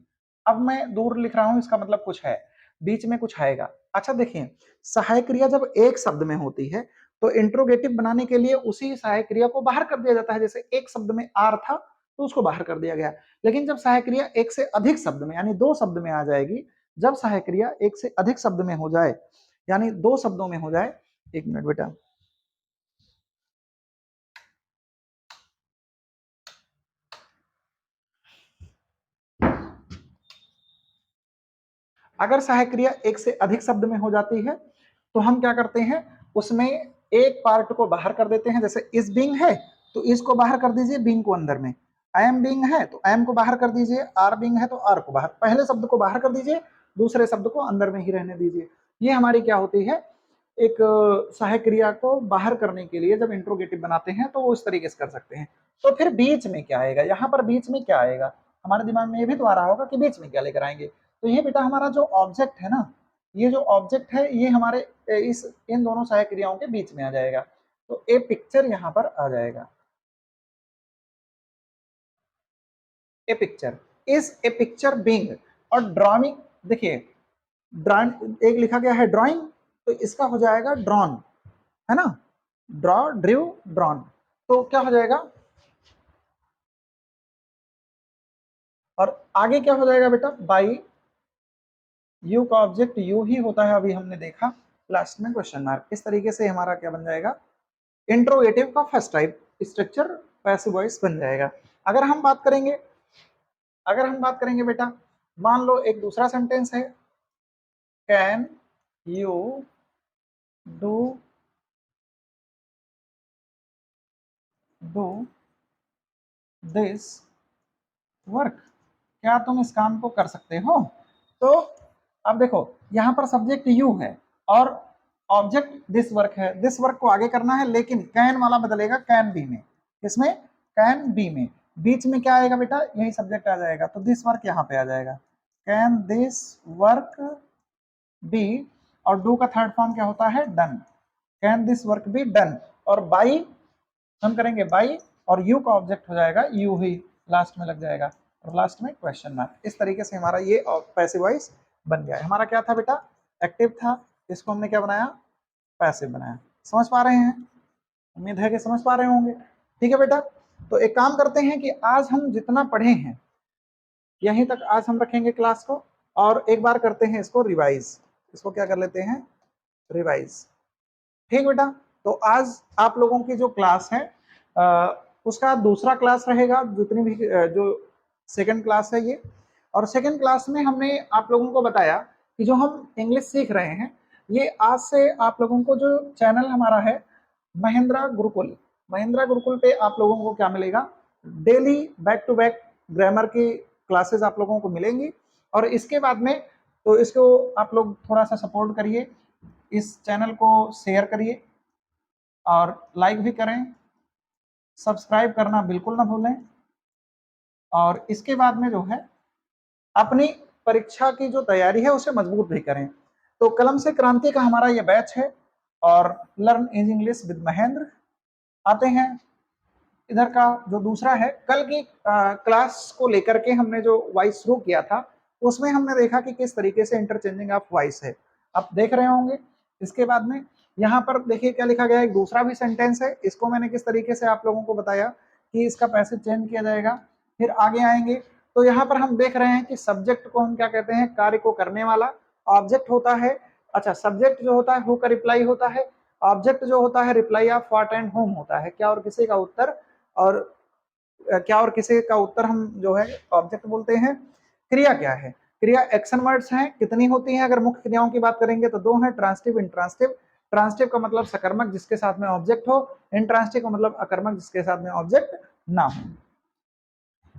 S1: अब मैं दूर लिख रहा हूं, इसका मतलब कुछ है, बीच में कुछ आएगा। अच्छा देखिए, सहायक क्रिया जब एक शब्द में होती है तो इंट्रोगेटिव बनाने के लिए उसी सहायक क्रिया को बाहर कर दिया जाता है। जैसे एक शब्द में आर था तो उसको बाहर कर दिया गया। लेकिन जब सहायक क्रिया एक से अधिक शब्द में, यानी दो शब्द में आ जाएगी, जब सहायक क्रिया एक से अधिक शब्द में हो जाए, यानी दो शब्दों में हो जाए, एक मिनट बेटा, अगर सहायक क्रिया एक से अधिक शब्द में हो जाती है तो हम क्या करते हैं, उसमें एक पार्ट को बाहर कर देते हैं। जैसे इस बीइंग है तो इसको बाहर कर दीजिए, बीइंग को अंदर में। एम बीइंग है तो एम को बाहर कर दीजिए, आर बीइंग है तो आर को बाहर, पहले शब्द को बाहर कर दीजिए, दूसरे शब्द को अंदर में ही रहने दीजिए। ये हमारी क्या होती है, एक सहायक क्रिया को बाहर करने के लिए जब इंट्रोगेटिव बनाते हैं तो वो इस तरीके से कर सकते हैं। तो फिर बीच में क्या आएगा, यहाँ पर बीच में क्या आएगा, हमारे दिमाग में ये भी तो आ रहा होगा कि बीच में क्या लेकर आएंगे। तो ये बेटा हमारा जो ऑब्जेक्ट है ना, ये जो ऑब्जेक्ट है ये हमारे इस इन दोनों सहायक क्रियाओं के बीच में आ जाएगा। तो ए पिक्चर यहाँ पर आ जाएगा, a picture, is a picture being. और ड्राइंग, देखिए ड्राइंग एक लिखा गया है ड्राइंग, तो इसका हो जाएगा ड्रॉन, है ना, ड्रॉ, ड्रू, ड्रॉन। तो क्या हो जाएगा, और आगे क्या हो जाएगा बेटा, बाई, यू का ऑब्जेक्ट यू ही होता है, अभी हमने देखा, लास्ट में क्वेश्चन मार्क। इस तरीके से हमारा क्या बन जाएगा, इंट्रोगेटिव का first type structure passive voice बन जाएगा। अगर हम बात करेंगे, अगर हम बात करेंगे बेटा, मान लो एक दूसरा सेंटेंस है, can you do do this work, क्या तुम इस काम को कर सकते हो। तो अब देखो यहाँ पर सब्जेक्ट यू है और ऑब्जेक्ट दिस वर्क है। दिस वर्क को आगे करना है, लेकिन कैन वाला बदलेगा कैन बी में। इसमें कैन बी में बीच में क्या आएगा बेटा, यही सब्जेक्ट आ जाएगा। तो दिस वर्क यहाँ पे आ जाएगा, कैन दिस वर्क बी, और डू का थर्ड फॉर्म क्या होता है, done. Can this work be done, और बाई हम करेंगे बाई, और यू का ऑब्जेक्ट हो जाएगा यू ही, लास्ट में लग जाएगा, और लास्ट में क्वेश्चन मार्क। इस तरीके से हमारा ये पैसिव वॉइस बन गया है। हमारा क्या था बेटा, एक्टिव था, इसको हमने क्या बनाया, पैसिव बनाया। समझ पा रहे हैं, उम्मीद है कि समझ पा रहे होंगे। ठीक है बेटा, तो एक काम करते हैं कि आज हम जितना पढ़े हैं यहीं तक आज हम रखेंगे क्लास को, और एक बार करते हैं इसको रिवाइज। इसको क्या कर लेते हैं, रिवाइज। ठीक बेटा, तो आज आप लोगों की जो क्लास है उसका दूसरा क्लास रहेगा, जितनी भी जो सेकंड क्लास है ये। और सेकंड क्लास में हमने आप लोगों को बताया कि जो हम इंग्लिश सीख रहे हैं, ये आज से आप लोगों को जो चैनल हमारा है महिंद्रा गुरुकुल, महिंद्रा गुरुकुल पे आप लोगों को क्या मिलेगा, daily back to back grammar की क्लासेस आप लोगों को मिलेंगी। और इसके बाद में तो इसको आप लोग थोड़ा सा सपोर्ट करिए, इस चैनल को शेयर करिए और लाइक भी करें, सब्सक्राइब करना बिल्कुल ना भूलें। और इसके बाद में जो है अपनी परीक्षा की जो तैयारी है उसे मजबूत भी करें। तो कलम से क्रांति का हमारा ये बैच है, और learn is English with Mahendra. आते हैं इधर का जो दूसरा है, कल की क्लास को लेकर के हमने जो वॉइस शुरू किया था उसमें हमने देखा कि किस तरीके से इंटरचेंजिंग ऑफ वॉइस है, आप देख रहे होंगे। इसके बाद में यहाँ पर देखिए क्या लिखा गया है, एक दूसरा भी सेंटेंस है, इसको मैंने किस तरीके से आप लोगों को बताया कि इसका पैसेज चेंज किया जाएगा। फिर आगे आएंगे तो यहाँ पर हम देख रहे हैं कि सब्जेक्ट को हम क्या कहते हैं, कार्य को करने वाला। ऑब्जेक्ट होता है, अच्छा सब्जेक्ट जो होता है हु का रिप्लाई होता है, ऑब्जेक्ट जो होता है reply of what and home होता है, क्या और किसी का उत्तर, और क्या और किसी का उत्तर हम जो है ऑब्जेक्ट बोलते हैं। क्रिया क्या है, क्रिया एक्शन वर्ड्स हैं, कितनी होती हैं, अगर मुख्य क्रियाओं की बात करेंगे तो दो हैं, ट्रांसटिव इंट्रांसटिव। ट्रांसटिव का मतलब सकर्मक जिसके साथ में ऑब्जेक्ट हो, इंट्रांसटिव का मतलब अकर्मक जिसके साथ में ऑब्जेक्ट ना हो।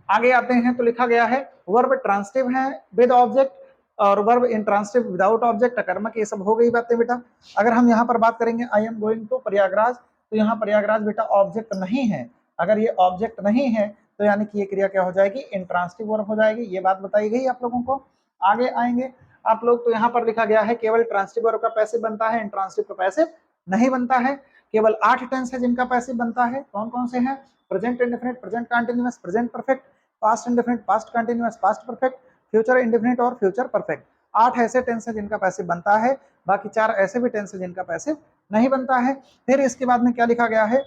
S1: आगे आते हैं तो लिखा गया है वर्ब ट्रांसटिव है विद ऑब्जेक्ट, और वर्ब इंट्रांसटिव विदाउट ऑब्जेक्ट, अकर्मक, ये सब हो गई बातें बेटा। अगर हम यहाँ पर बात करेंगे I am going to Prayagraj, तो यहाँ प्रयागराज बेटा ऑब्जेक्ट नहीं है, अगर ये ऑब्जेक्ट नहीं है तो यानी कि ये क्रिया क्या हो जाएगी, इंट्रांसटिव वर्ब हो जाएगी। ये बात बताई गई आप लोगों को। आगे आएंगे आप लोग, तो यहाँ पर लिखा गया है केवल ट्रांसटिव वर्ब का पैसिव बनता है, इंट्रांसटिव का पैसिव नहीं बनता है। केवल 8 टेंस है जिनका पैसिव बनता है, कौन कौन से हैं, present indefinite, present continuous, present perfect, past indefinite, past continuous, past perfect, future indefinite और फ्यूचर परफेक्ट। 8 ऐसे टेंस है जिनका पैसिव बनता है, बाकी 4 ऐसे भी टेंस है जिनका पैसिव नहीं बनता है। फिर इसके बाद में क्या लिखा गया है,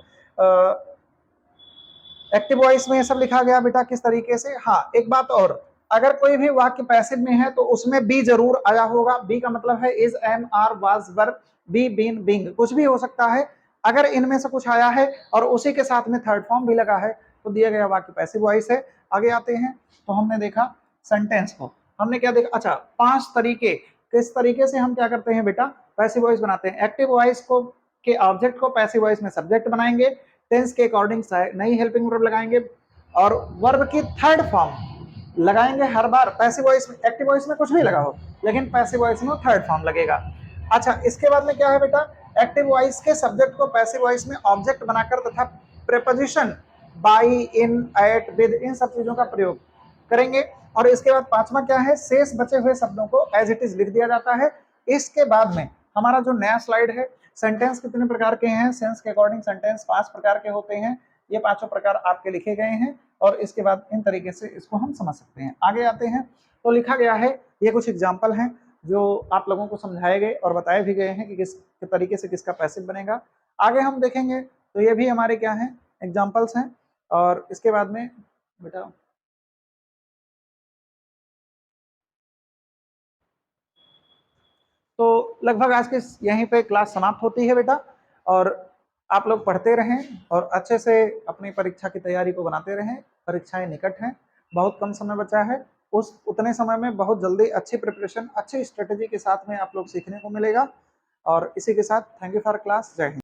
S1: एक्टिव वॉइस में ये सब लिखा गया बेटा किस तरीके से। हाँ एक बात और, अगर कोई भी वाक्य पैसिव में है तो उसमें बी जरूर आया होगा। बी का मतलब है is, am, are, was, were, be, been, being, कुछ भी हो सकता है। अगर इनमें से कुछ आया है और उसी के साथ में थर्ड फॉर्म भी लगा है तो दिया गया वाक्य पैसिव वॉइस है। आगे आते हैं तो हमने देखा सेंटेंस को, हमने क्या देखा, अच्छा 5 तरीके, किस तरीके से हम क्या करते हैं बेटा पैसिव वॉइस बनाते हैं। एक्टिव वॉइस को के ऑब्जेक्ट को पैसिव वॉइस में सब्जेक्ट बनाएंगे, टेंस के अकॉर्डिंग नई हेल्पिंग वर्ब लगाएंगे, और वर्ब की थर्ड फॉर्म लगाएंगे हर बार। पैसिव वॉइस में, एक्टिव वॉइस में कुछ भी लगा हो, लेकिन पैसिव वॉइस में थर्ड फॉर्म लगेगा। अच्छा इसके बाद में क्या है बेटा, एक्टिव वॉइस के सब्जेक्ट को पैसिव वॉइस में ऑब्जेक्ट बनाकर तथा preposition by, in, at, with, इन सब चीजों का प्रयोग करेंगे। और इसके बाद पांचवा क्या है, शेष बचे हुए शब्दों को एज इट इज लिख दिया जाता है। इसके बाद में हमारा जो नया स्लाइड है, सेंटेंस कितने प्रकार के हैं, सेंस के अकॉर्डिंग सेंटेंस 5 प्रकार के होते हैं, ये पांचों प्रकार आपके लिखे गए हैं। और इसके बाद इन तरीके से इसको हम समझ सकते हैं। आगे आते हैं तो लिखा गया है, ये कुछ एग्जाम्पल हैं जो आप लोगों को समझाए गए और बताए भी गए हैं कि किस तरीके से किसका पैसिव बनेगा। आगे हम देखेंगे तो ये भी हमारे क्या हैं, एग्जाम्पल्स हैं। और इसके बाद में बेटा तो लगभग आज के यहीं पे क्लास समाप्त होती है बेटा। और आप लोग पढ़ते रहें और अच्छे से अपनी परीक्षा की तैयारी को बनाते रहें। परीक्षाएं निकट हैं, बहुत कम समय बचा है, उस उतने समय में बहुत जल्दी अच्छी प्रिपरेशन, अच्छी स्ट्रेटेजी के साथ में आप लोग सीखने को मिलेगा। और इसी के साथ थैंक यू फॉर क्लास, जय हिंद।